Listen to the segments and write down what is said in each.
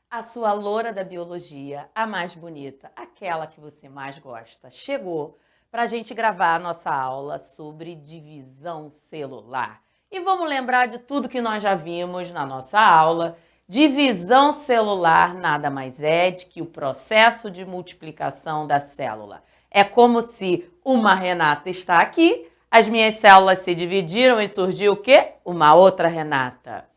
A sua loura da biologia, a mais bonita, aquela que você mais gosta, chegou para a gente gravar a nossa aula sobre divisão celular. E vamos lembrar de tudo que nós já vimos na nossa aula. Divisão celular nada mais é do que o processo de multiplicação da célula. É como se uma Renata está aqui, as minhas células se dividiram e surgiu o quê? Uma outra Renata.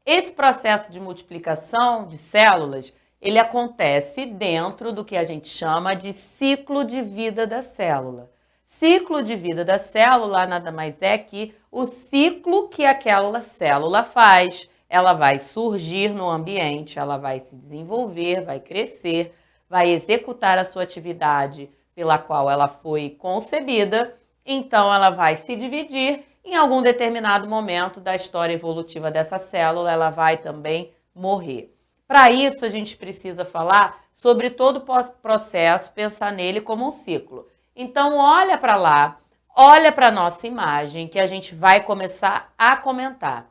Esse processo de multiplicação de células, ele acontece dentro do que a gente chama de ciclo de vida da célula. Ciclo de vida da célula nada mais é que o ciclo que aquela célula faz. Ela vai surgir no ambiente, ela vai se desenvolver, vai crescer, vai executar a sua atividade pela qual ela foi concebida, então ela vai se dividir. Em algum determinado momento da história evolutiva dessa célula, ela vai também morrer. Para isso, a gente precisa falar sobre todo o processo, pensar nele como um ciclo. Então, olha para lá, olha para a nossa imagem, que a gente vai começar a comentar.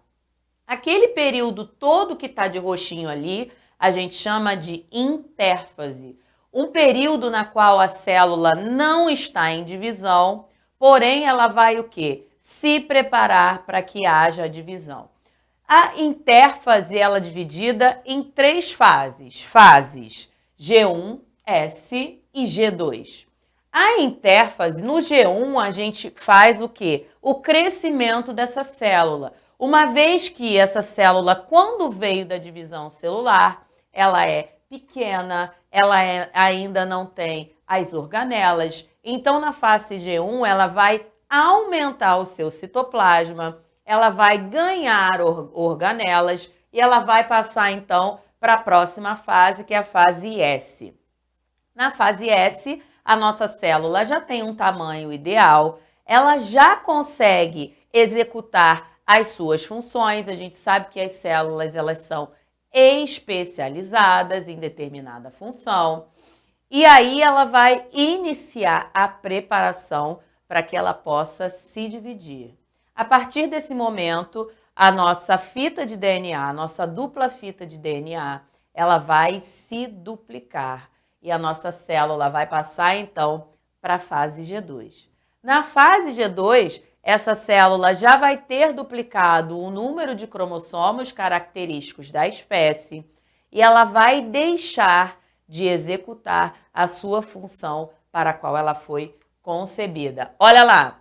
Aquele período todo que está de roxinho ali, a gente chama de intérfase. Um período na qual a célula não está em divisão, porém ela vai o quê? Se preparar para que haja a divisão. A intérfase ela é dividida em 3 fases. Fases G1, S e G2. A intérfase, no G1, a gente faz o quê? O crescimento dessa célula. Uma vez que essa célula, quando veio da divisão celular, ela é pequena, ainda não tem as organelas. Então, na fase G1, ela vai aumentar o seu citoplasma, ela vai ganhar organelas e ela vai passar, então, para a próxima fase, que é a fase S. Na fase S, a nossa célula já tem um tamanho ideal, ela já consegue executar as suas funções. A gente sabe que as células elas são especializadas em determinada função. E aí ela vai iniciar a preparação para que ela possa se dividir. A partir desse momento, a nossa fita de DNA, a nossa dupla fita de DNA, ela vai se duplicar. E a nossa célula vai passar, então, para a fase G2. Na fase G2, essa célula já vai ter duplicado o número de cromossomos característicos da espécie e ela vai deixar de executar a sua função para a qual ela foi concebida. Olha lá,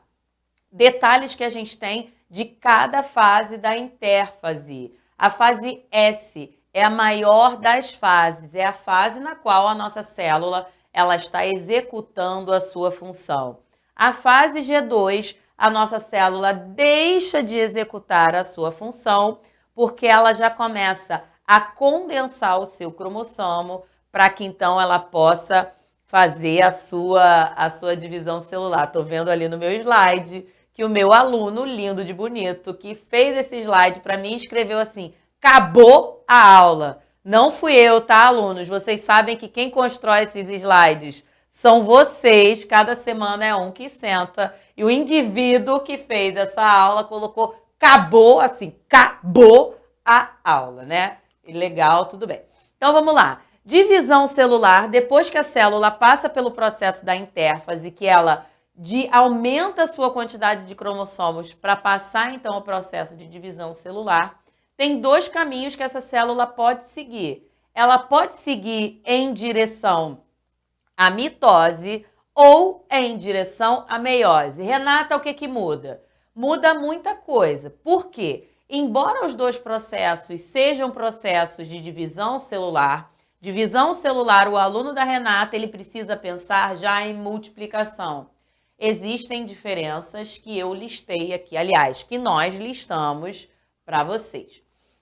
detalhes que a gente tem de cada fase da intérfase. A fase S é a maior das fases, é a fase na qual a nossa célula ela está executando a sua função. A fase G2, a nossa célula deixa de executar a sua função porque ela já começa a condensar o seu cromossomo para que então ela possa fazer a sua divisão celular. Estou vendo ali no meu slide que o meu aluno, lindo de bonito, que fez esse slide para mim, escreveu assim: acabou a aula. Não fui eu, tá, alunos? Vocês sabem que quem constrói esses slides são vocês. Cada semana é um que senta. E o indivíduo que fez essa aula colocou acabou, assim, acabou a aula, né? E legal, tudo bem. Então, vamos lá. Divisão celular, depois que a célula passa pelo processo da intérfase, que ela aumenta a sua quantidade de cromossomos para passar, então, ao processo de divisão celular, tem 2 caminhos que essa célula pode seguir. Ela pode seguir em direção à mitose ou em direção à meiose. Renata, o que muda? Muda muita coisa. Por quê? Embora os 2 processos sejam processos de divisão celular, o aluno da Renata ele precisa pensar já em multiplicação. Existem diferenças que eu listei aqui, aliás, que nós listamos para vocês.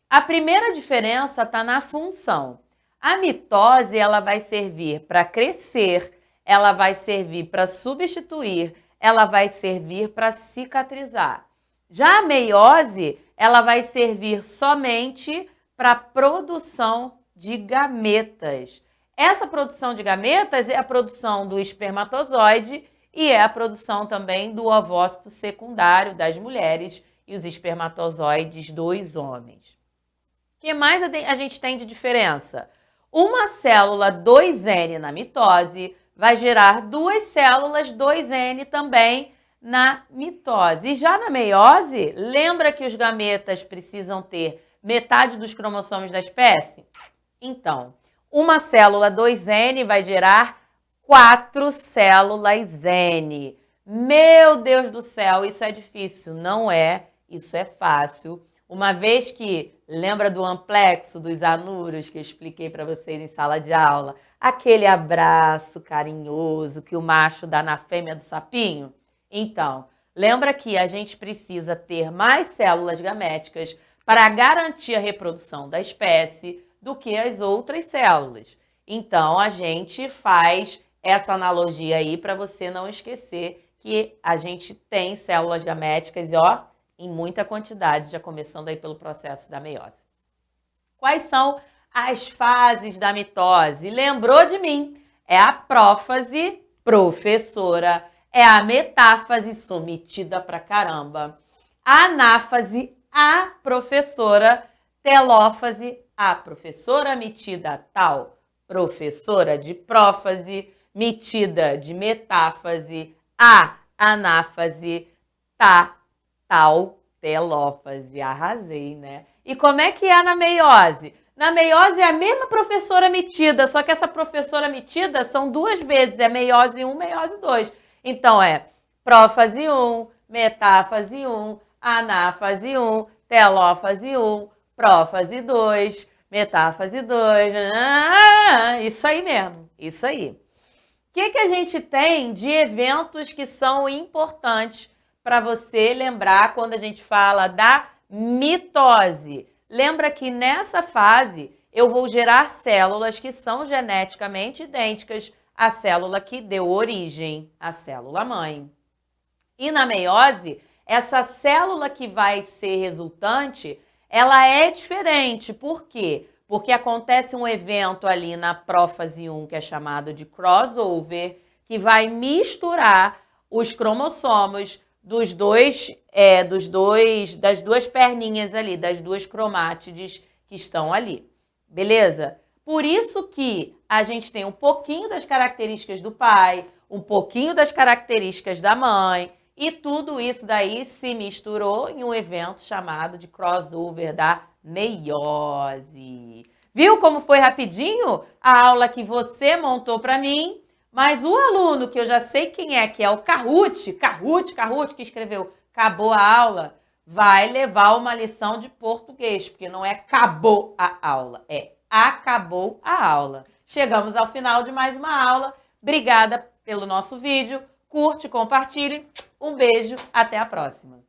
A primeira diferença está na função. A mitose ela vai servir para crescer, ela vai servir para substituir, ela vai servir para cicatrizar. Já a meiose, ela vai servir somente para a produção de gametas. Essa produção de gametas é a produção do espermatozoide e é a produção também do ovócito secundário das mulheres e os espermatozoides dos homens. O que mais a gente tem de diferença? Uma célula 2N na mitose vai gerar 2 células 2N também na mitose. E já na meiose, lembra que os gametas precisam ter metade dos cromossomos da espécie? Então, uma célula 2N vai gerar 4 células N. Meu Deus do céu, isso é difícil. Não é, isso é fácil. Uma vez que, lembra do amplexo dos anuros que eu expliquei para vocês em sala de aula? Aquele abraço carinhoso que o macho dá na fêmea do sapinho? Então, lembra que a gente precisa ter mais células gaméticas para garantir a reprodução da espécie do que as outras células. Então, a gente faz essa analogia aí para você não esquecer que a gente tem células gaméticas, ó, em muita quantidade, já começando aí pelo processo da meiose. Quais são as fases da mitose? Lembrou de mim? É a prófase, professora. É a metáfase, sou metida pra caramba. A anáfase, a professora. Telófase, a professora metida tal. Professora de prófase, metida de metáfase. A anáfase, tal, telófase. Arrasei, né? E como é que é na meiose? Na meiose é a mesma professora metida, só que essa professora metida são 2 vezes, é meiose 1, meiose 2. Então é prófase 1, metáfase 1, anáfase 1, telófase 1, prófase 2, metáfase 2. Isso aí mesmo, isso aí. O que a gente tem de eventos que são importantes para você lembrar quando a gente fala da mitose? Lembra que nessa fase eu vou gerar células que são geneticamente idênticas à célula que deu origem, à célula mãe. E na meiose, essa célula que vai ser resultante, ela é diferente. Por quê? Porque acontece um evento ali na prófase 1, que é chamado de crossover, que vai misturar os cromossomos das 2 perninhas ali, das 2 cromátides que estão ali. Beleza? Por isso que a gente tem um pouquinho das características do pai, um pouquinho das características da mãe, e tudo isso daí se misturou em um evento chamado de crossover da meiose. Viu como foi rapidinho a aula que você montou para mim? Mas o aluno, que eu já sei quem é, que é o Carrute, que escreveu acabou a aula, vai levar uma lição de português, porque não é acabou a aula, é acabou a aula. Chegamos ao final de mais uma aula. Obrigada pelo nosso vídeo. Curte, compartilhe. Um beijo, até a próxima.